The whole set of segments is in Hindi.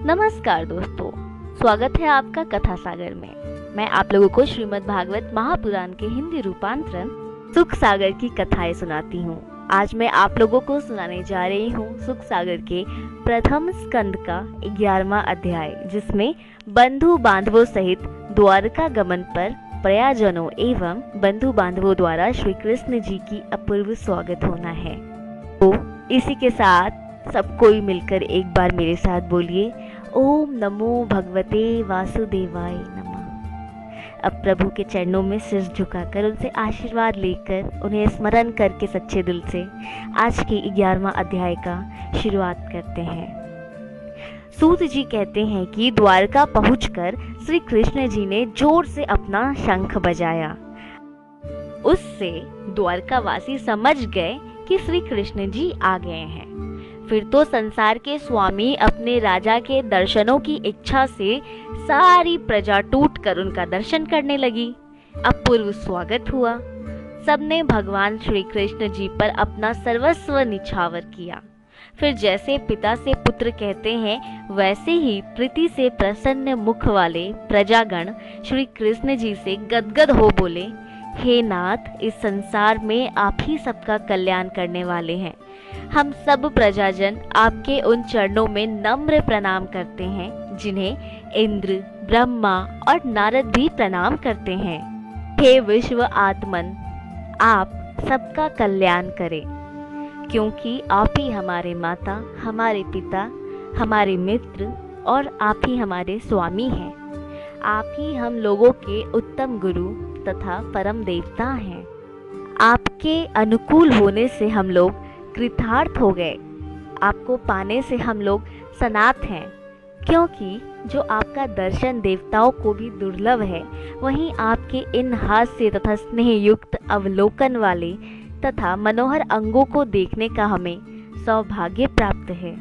नमस्कार दोस्तों, स्वागत है आपका कथा सागर में। मैं आप लोगों को श्रीमद् भागवत महापुराण के हिंदी रूपांतरण सुख सागर की कथाएं सुनाती हूँ। आज मैं आप लोगों को सुनाने जा रही हूँ सुख सागर के प्रथम स्कंद का 11वां अध्याय, जिसमें बंधु बांधवों सहित द्वारका गमन पर प्रयाजनों एवं बंधु बांधवों द्वारा श्री कृष्ण जी की अपूर्व स्वागत होना है। तो इसी के साथ सब कोई मिलकर एक बार मेरे साथ बोलिए, ओम नमो भगवते वासुदेवाय नमः। अब प्रभु के चरणों में सिर झुकाकर उनसे आशीर्वाद लेकर उन्हें स्मरण करके सच्चे दिल से आज के 11वां अध्याय का शुरुआत करते हैं। सूत जी कहते हैं कि द्वारका पहुंचकर श्री कृष्ण जी ने जोर से अपना शंख बजाया। उससे द्वारकावासी समझ गए कि श्री कृष्ण जी आ गए हैं। फिर तो संसार के स्वामी अपने राजा के दर्शनों की इच्छा से सारी प्रजा टूटकर उनका दर्शन करने लगी। अपूर्व स्वागत हुआ। सबने भगवान श्री कृष्ण जी पर अपना सर्वस्व निछावर किया। फिर जैसे पिता से पुत्र कहते हैं, वैसे ही प्रीति से प्रसन्न मुख वाले प्रजागण श्री कृष्ण जी से गदगद हो बोले, हे नाथ, इस संसार में आप ही सबका कल्याण करने वाले हैं। हम सब प्रजाजन आपके उन चरणों में नम्र प्रणाम करते हैं, जिन्हें इंद्र, ब्रह्मा और नारद भी प्रणाम करते हैं। हे विश्व आत्मन, आप सबका कल्याण करें, क्योंकि आप ही हमारे माता, हमारे पिता, हमारे मित्र और आप ही हमारे स्वामी हैं। आप ही हम लोगों के उत्तम गुरु तथा परम देवता हैं। आपके अनुकूल होने से हम लोग कृतार्थ हो गए। आपको पाने से हम लोग सनाथ हैं, क्योंकि जो आपका दर्शन देवताओं को भी दुर्लभ है, वहीं आपके इन हास्य तथा स्नेह युक्त अवलोकन वाले तथा मनोहर अंगों को देखने का हमें सौभाग्य प्राप्त है।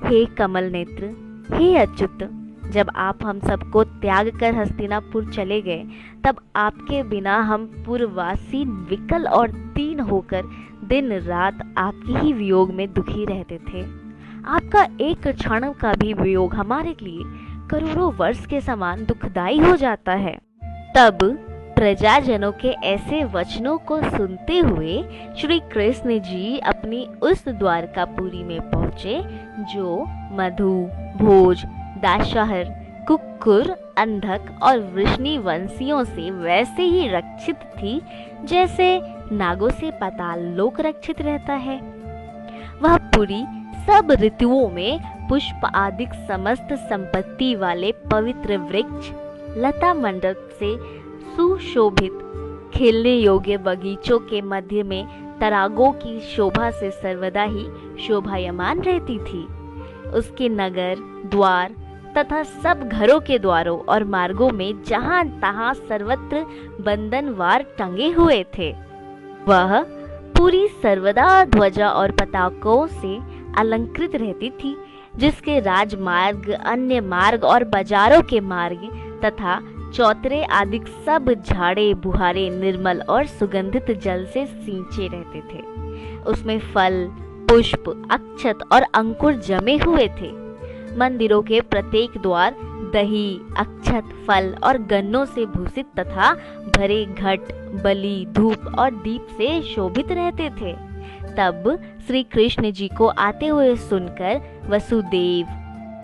हे कमल नेत्र, हे अच्युत, जब आप हम सबको त्याग कर हस्तिनापुर चले गए, तब आपके बिना हम पुरवासी विकल और दीन होकर दिन रात आपके ही वियोग में दुखी रहते थे। आपका एक क्षण का भी वियोग हमारे लिए करोड़ों वर्ष के समान दुखदाई हो जाता है। तब प्रजाजनों के ऐसे वचनों को सुनते हुए श्री कृष्ण जी अपनी उस द्वारकापुरी में पहुँचे, जो मधु, भोज, दाशहर, कुक्कुर, अंधक और वृष्णि वंशियों से वैसे ही रक्षित थी जैसे नागों से पाताल लोक रक्षित रहता है। वह पुरी सब ऋतुओं में पुष्प आदि समस्त संपत्ति वाले पवित्र वृक्ष, लता मंडप से सुशोभित खेलने योग्य बगीचों के मध्य में तरागों की शोभा से सर्वदा ही शोभायमान रहती थी। उसके नगर, द्वार तथा सब घरों के द्वारों और मार्गों में जहां तहां सर्वत्र बंधनवार टंगे हुए थे। वह पूरी सर्वदा ध्वजा और पताकों से अलंकृत रहती थी, जिसके राजमार्ग, अन्य मार्ग और बाजारों के मार्ग तथा चौतरे आदि सब झाड़े बुहारे निर्मल और सुगंधित जल से सींचे रहते थे। उसमें फल, पुष्प, अक्षत और अंकुर जमे हुए थे। मंदिरों के प्रत्येक द्वार दही, अक्षत, फल और गन्नों से भूषित तथा भरे घट, बलि, धूप और दीप से शोभित रहते थे। तब श्री कृष्ण जी को आते हुए सुनकर वसुदेव,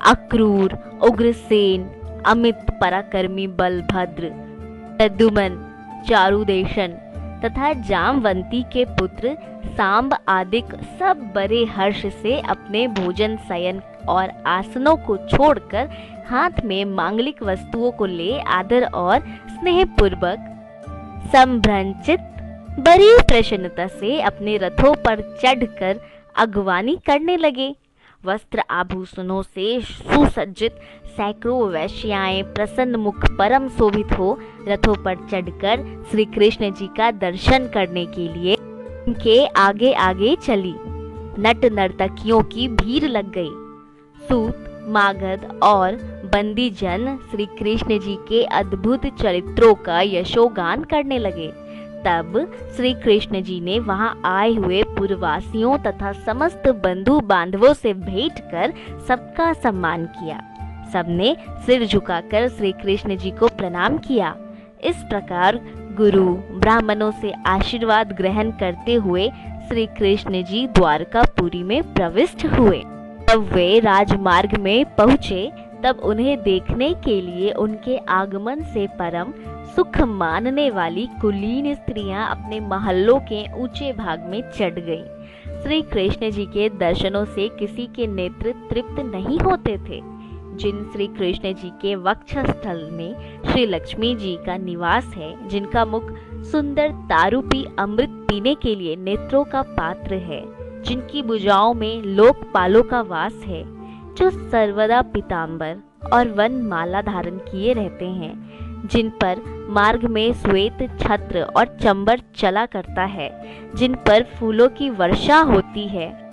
अक्रूर, उग्रसेन, अमित पराक्रमी बलभद्र, प्रद्युमन, चारुदेशन तथा जामवंती के पुत्र सांब आदिक सब बड़े हर्ष से अपने भोजन, शयन और आसनों को छोड़कर हाथ में मांगलिक वस्तुओं को ले आदर और स्नेह पूर्वक संभ्रंचित बड़ी प्रसन्नता से अपने रथों पर चढ़कर अगवानी करने लगे। वस्त्र आभूषणों से सुसज्जित सैकड़ों वैश्याएं प्रसन्न मुख परम शोभित हो रथों पर चढ़कर श्री कृष्ण जी का दर्शन करने के लिए उनके आगे आगे चली। नट नर्तकियों की भीड़ लग गई। सूत, मागध और बंदी जन श्री कृष्ण जी के अद्भुत चरित्रों का यशोगान करने लगे। तब श्री कृष्ण जी ने वहां आए हुए गोकुलपुर वासियों तथा समस्त बंधु बांधवों से भेंट कर सबका सम्मान किया। सबने सिर झुकाकर श्री कृष्ण जी को प्रणाम किया। इस प्रकार गुरु ब्राह्मणों से आशीर्वाद ग्रहण करते हुए श्री कृष्ण जी द्वारकापुरी में प्रविष्ट हुए। जब वे राजमार्ग में पहुँचे तब उन्हें देखने के लिए उनके आगमन से परम सुख मानने वाली कुलीन स्त्रियां अपने महलों के ऊंचे भाग में चढ़ गईं। श्री कृष्ण जी के दर्शनों से किसी के नेत्र तृप्त नहीं होते थे। जिन श्री कृष्ण जी के वक्षस्थल में श्री लक्ष्मी जी का निवास है, जिनका मुख सुंदर तारूपी अमृत पीने के लिए नेत्रों का पात्र है, जिनकी भुजाओं में लोकपालों का वास है, जो सर्वदा पीतांबर और वन माला धारण किए रहते हैं, जिन पर मार्ग में श्वेत छत्र और चंबर चला करता है, जिन पर फूलों की वर्षा होती है।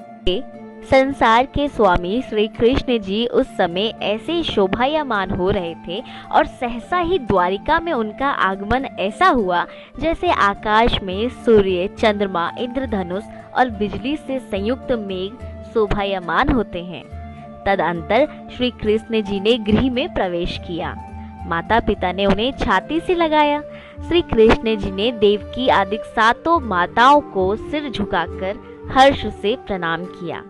संसार के स्वामी श्री कृष्ण जी उस समय ऐसे शोभायमान हो रहे थे और सहसा ही द्वारिका में उनका आगमन ऐसा हुआ जैसे आकाश में सूर्य, चंद्रमा, इंद्रधनुष और बिजली से संयुक्त मेघ शोभायमान होते हैं। तदंतर श्री कृष्ण जी ने गृह में प्रवेश किया। माता पिता ने उन्हें छाती से लगाया। श्री कृष्ण जी ने देवकी आदि 7 माताओं को सिर झुकाकर हर्ष से प्रणाम किया।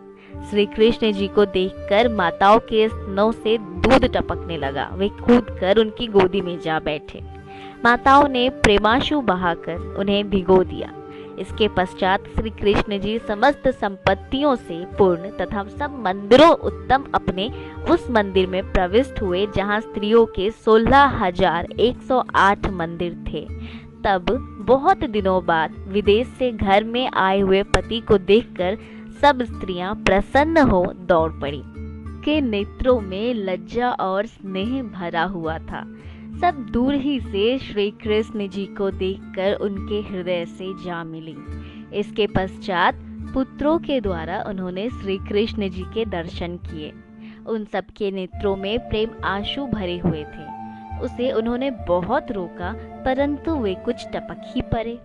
श्री कृष्ण जी को देखकर माताओं के स्तनों से दूध टपकने लगा। वे कूदकर उनकी गोदी में जा बैठे। माताओं ने प्रेमाशु बहाकर उन्हें भिगो दिया। इसके पश्चात श्री कृष्ण जी समस्त संपत्तियों से पूर्ण तथा सब मंदिरों उत्तम अपने उस मंदिर में प्रविष्ट हुए जहां स्त्रियों के 16,108 मंदिर थे। तब बहुत दिनों बाद विदेश से घर में आए हुए पति को देखकर सब स्त्रियां प्रसन्न हो दौड़ पड़ी। के नेत्रों में लज्जा और स्नेह भरा हुआ था। सब दूर ही से श्री कृष्ण जी को देखकर उनके हृदय से जा मिली। इसके पश्चात पुत्रों के द्वारा उन्होंने श्री कृष्ण जी के दर्शन किए। उन सब के नेत्रों में प्रेम आंसू भरे हुए थे। उसे उन्होंने बहुत रोका, परंतु वे कुछ टपक ही पड़े।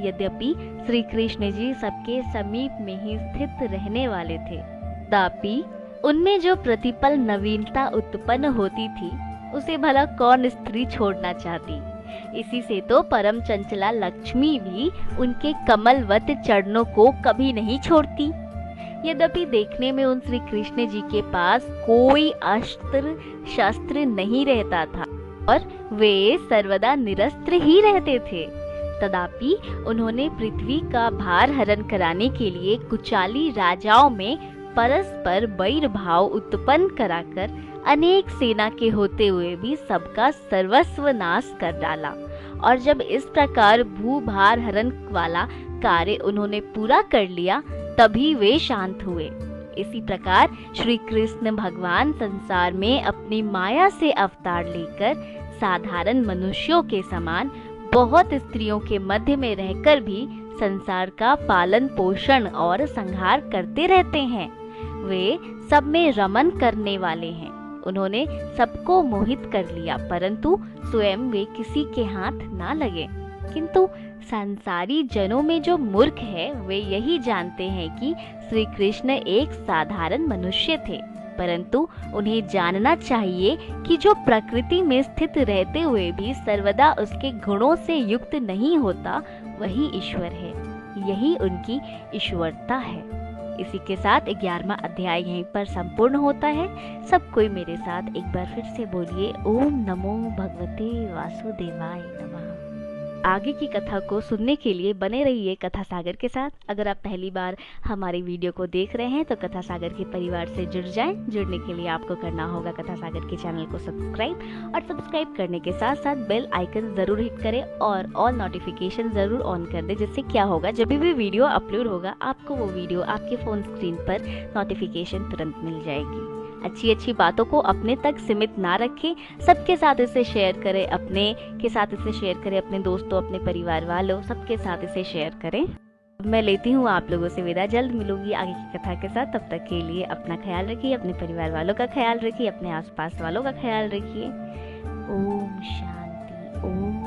यद्यपि श्री कृष्ण जी सबके समीप में ही स्थित रहने वाले थे, तथापि उनमें जो प्रतिपल नवीनता उत्पन्न होती थी, उसे भला कौन स्त्री छोड़ना चाहती। इसी से तो परम चंचला लक्ष्मी भी उनके कमलवत चरणों को कभी नहीं छोड़ती। यद्यपि देखने में उन श्री कृष्ण जी के पास कोई अस्त्र शस्त्र नहीं रहता था और वे सर्वदा निरस्त्र ही रहते थे, तथापि उन्होंने पृथ्वी का भार हरण कराने के लिए कुचाली राजाओं में परस्पर वैर भाव उत्पन्न कराकर अनेक सेना के होते हुए भी सबका सर्वस्व नाश कर डाला। और जब इस प्रकार भूभार हरण वाला कार्य उन्होंने पूरा कर लिया, तभी वे शांत हुए। इसी प्रकार श्री कृष्ण भगवान संसार में अपनी माया से अवतार लेकर साधारण मनुष्यों के समान बहुत स्त्रियों के मध्य में रहकर भी संसार का पालन पोषण और संहार करते रहते हैं। वे सब में रमन करने वाले हैं। उन्होंने सबको मोहित कर लिया, परंतु स्वयं वे किसी के हाथ ना लगे। किंतु संसारी जनों में जो मूर्ख है, वे यही जानते हैं कि श्री कृष्ण एक साधारण मनुष्य थे, परंतु उन्हें जानना चाहिए कि जो प्रकृति में स्थित रहते हुए भी सर्वदा उसके गुणों से युक्त नहीं होता, वही ईश्वर है। यही उनकी ईश्वरता है। इसी के साथ 11वां अध्याय यहीं पर संपूर्ण होता है। सब कोई मेरे साथ एक बार फिर से बोलिए, ओम नमो भगवते वासुदेवाय नमः। आगे की कथा को सुनने के लिए बने रहिए कथा सागर के साथ। अगर आप पहली बार हमारी वीडियो को देख रहे हैं तो कथा सागर के परिवार से जुड़ जाएं। जुड़ने के लिए आपको करना होगा कथा सागर के चैनल को सब्सक्राइब, और सब्सक्राइब करने के साथ साथ बेल आइकन जरूर हिट करें और ऑल नोटिफिकेशन जरूर ऑन कर दें। जिससे क्या होगा, जब भी वीडियो अपलोड होगा आपको वो वीडियो आपके फ़ोन स्क्रीन पर नोटिफिकेशन तुरंत मिल जाएगी। अच्छी बातों को अपने तक सीमित ना रखें, सबके साथ इसे शेयर करें, अपने के साथ इसे शेयर करें, अपने दोस्तों, अपने परिवार वालों, सबके साथ इसे शेयर करें। मैं लेती हूँ आप लोगों से विदा। जल्द मिलूंगी आगे की कथा के साथ। तब तक के लिए अपना ख्याल रखिए, अपने परिवार वालों का ख्याल रखिए, अपने आसपास वालों का ख्याल रखिए। ओम शांति। ओम